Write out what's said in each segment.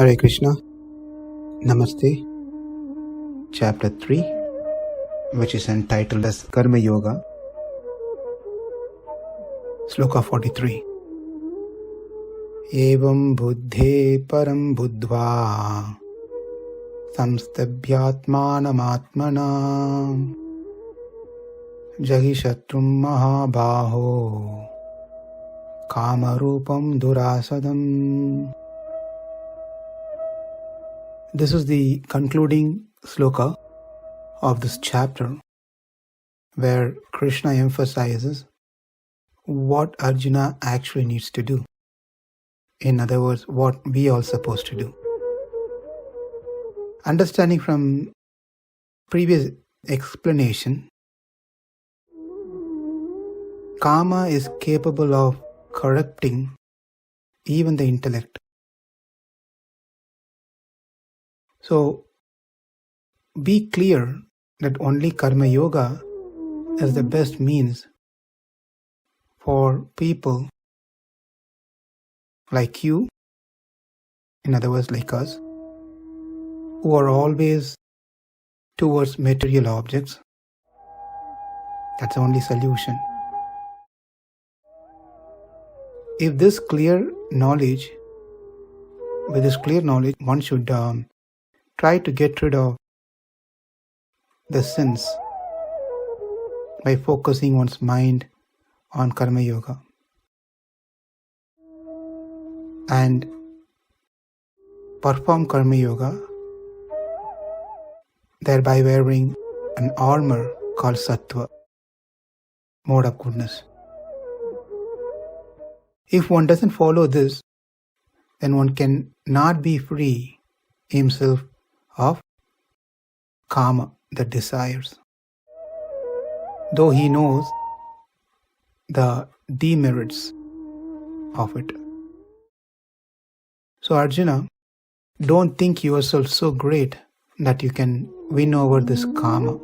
Hare Krishna, Namaste, Chapter 3, which is entitled as Karma Yoga, Sloka 43. Evam buddhe param buddhva samstabhyatmanam jagi shatrum mahabaho kamarupam durasadam. This is the concluding sloka of this chapter, where Krishna emphasizes what Arjuna actually needs to do. In other words, what we are supposed to do. Understanding from previous explanation, Kama is capable of corrupting even the intellect. So, be clear that only Karma Yoga is the best means for people like you, in other words like us, who are always towards material objects. That's the only solution. With this clear knowledge, one should try to get rid of the sins by focusing one's mind on Karma Yoga and perform Karma Yoga, thereby wearing an armor called Sattva, mode of goodness. If one doesn't follow this, then one can not be free himself of Kama, the desires, though he knows the demerits of it. So Arjuna, don't think yourself so great that you can win over this Kama.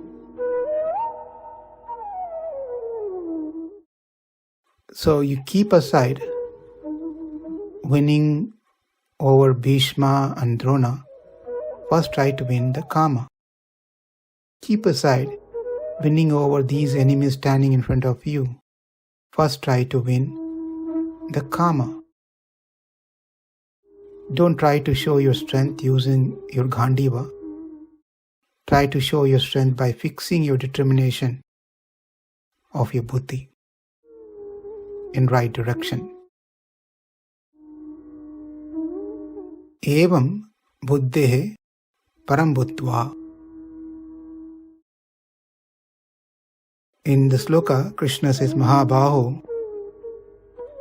So you keep aside winning over Bhishma and Drona. First try to win the Kama. Keep aside winning over these enemies standing in front of you. First try to win the Kama. Don't try to show your strength using your Gandiva. Try to show your strength by fixing your determination of your buddhi in right direction. Evam buddhehe param buddhva. In the sloka, Krishna says, Mahabaho,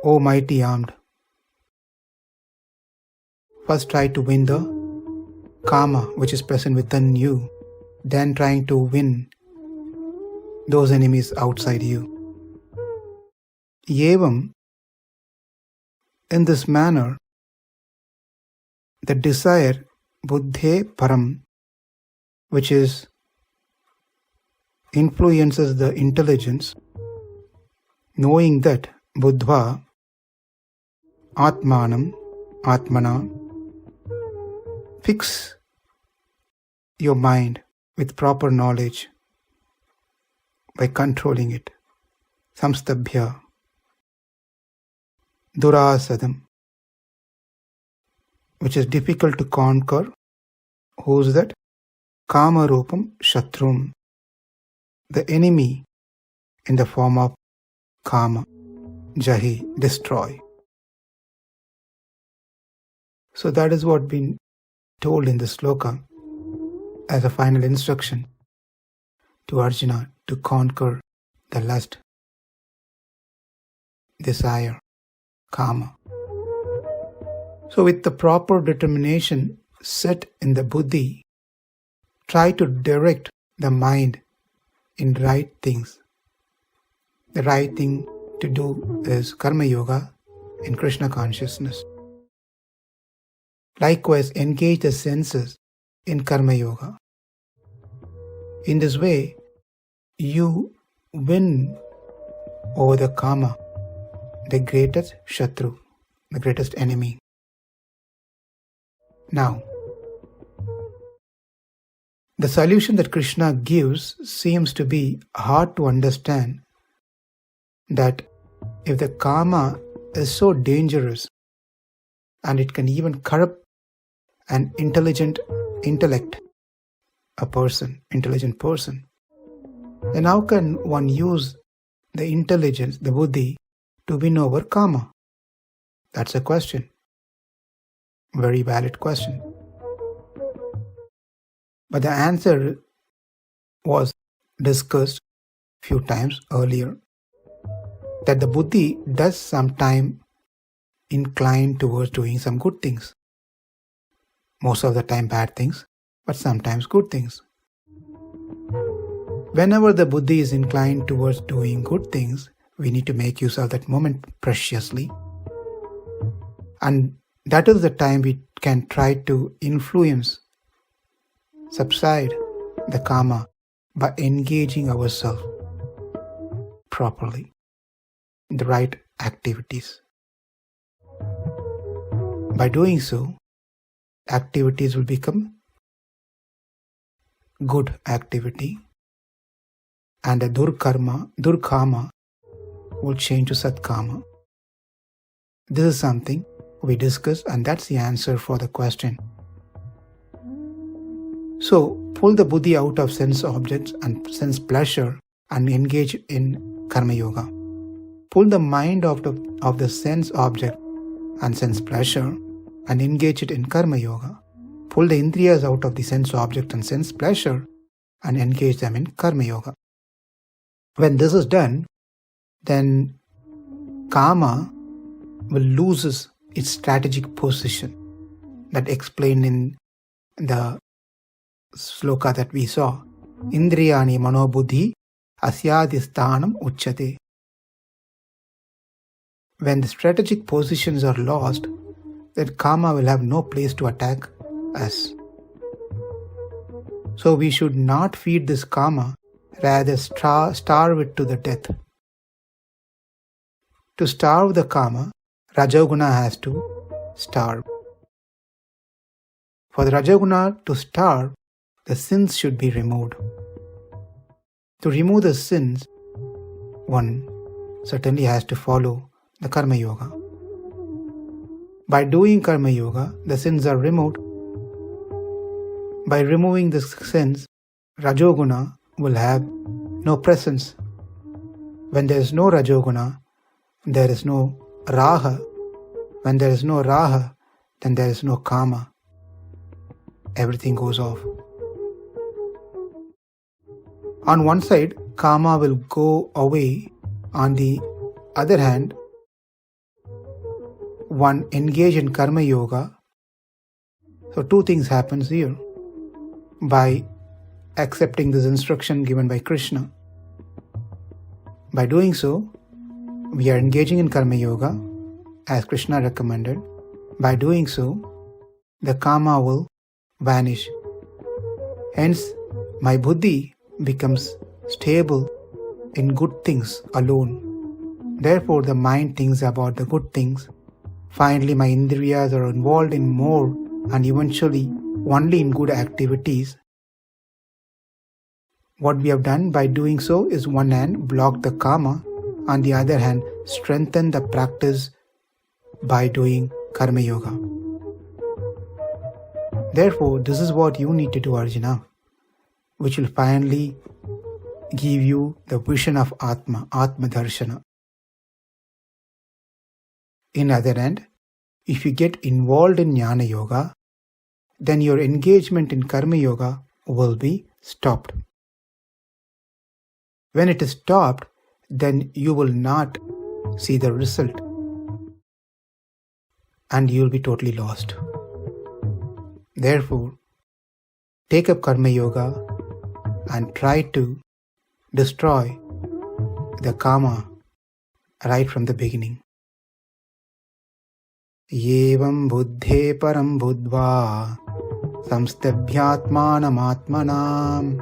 O mighty armed. First try to win the Kama which is present within you, then trying to win those enemies outside you. Evam, in this manner, the desire, buddhe param, which is influences the intelligence, knowing that buddhva, atmana, fix your mind with proper knowledge by controlling it. Samstabhya, durasadam, which is difficult to conquer. Who's that? Kama rupam shatrum, the enemy in the form of Kama, Jahi, destroy. So that is what been told in the sloka as a final instruction to Arjuna to conquer the lust, desire, Kama. So with the proper determination set in the buddhi, try to direct the mind in right things. The right thing to do is Karma Yoga in Krishna consciousness. Likewise, engage the senses in Karma Yoga. In this way, you win over the Kama, the greatest Shatru, the greatest enemy. Now, the solution that Krishna gives seems to be hard to understand, that if the karma is so dangerous and it can even corrupt an intelligent person, then how can one use the intelligence, the buddhi, to win over karma? That's a question. Very valid question. But the answer was discussed few times earlier, that the buddhi does sometimes incline towards doing some good things. Most of the time bad things, but sometimes good things. Whenever the buddhi is inclined towards doing good things, we need to make use of that moment preciously. And that is the time we can try to influence, subside the karma by engaging ourselves properly in the right activities. By doing so, activities will become good activity, and the durkarma will change to satkarma. This is something we discussed, and that's the answer for the question. So, pull the buddhi out of sense objects and sense pleasure and engage in karma yoga. Pull the mind out of the sense object and sense pleasure and engage it in karma yoga. Pull the indriyas out of the sense object and sense pleasure and engage them in karma yoga. When this is done, then karma will lose its strategic position that explained in the sloka that we saw. Indriyani manobuddhi asyadisthanam uchyate. When the strategic positions are lost, then karma will have no place to attack us. So we should not feed this karma, rather starve it to the death. To starve the karma, Rajoguna has to starve. For the Rajoguna to starve, the sins should be removed. To remove the sins, one certainly has to follow the Karma Yoga. By doing Karma Yoga, the sins are removed. By removing the sins, Rajoguna will have no presence. When there is no Rajoguna, there is no Raha. When there is no Raha, then there is no Kama. Everything goes off. On one side, Kama will go away. On the other hand, one engage in Karma Yoga. So two things happens here. By accepting this instruction given by Krishna, by doing so, we are engaging in Karma Yoga as Krishna recommended. By doing so, the karma will vanish. Hence, my buddhi becomes stable in good things alone. Therefore, the mind thinks about the good things. Finally, my indriyas are involved in more and eventually only in good activities. What we have done by doing so is, one hand, block the karma, on the other hand, strengthen the practice by doing Karma Yoga. Therefore, this is what you need to do, Arjuna, which will finally give you the vision of Atma Darshana. In other hand, if you get involved in Jnana Yoga, then your engagement in Karma Yoga will be stopped. When it is stopped, then you will not see the result and you will be totally lost. Therefore, take up Karma Yoga and try to destroy the karma right from the beginning. Yevam buddhe param buddhva samstabhyatmanam atmanam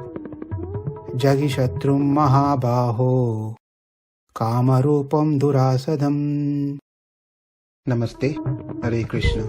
jagishatrum mahabaho kamarupam durasadam. Namaste. Hare Krishna.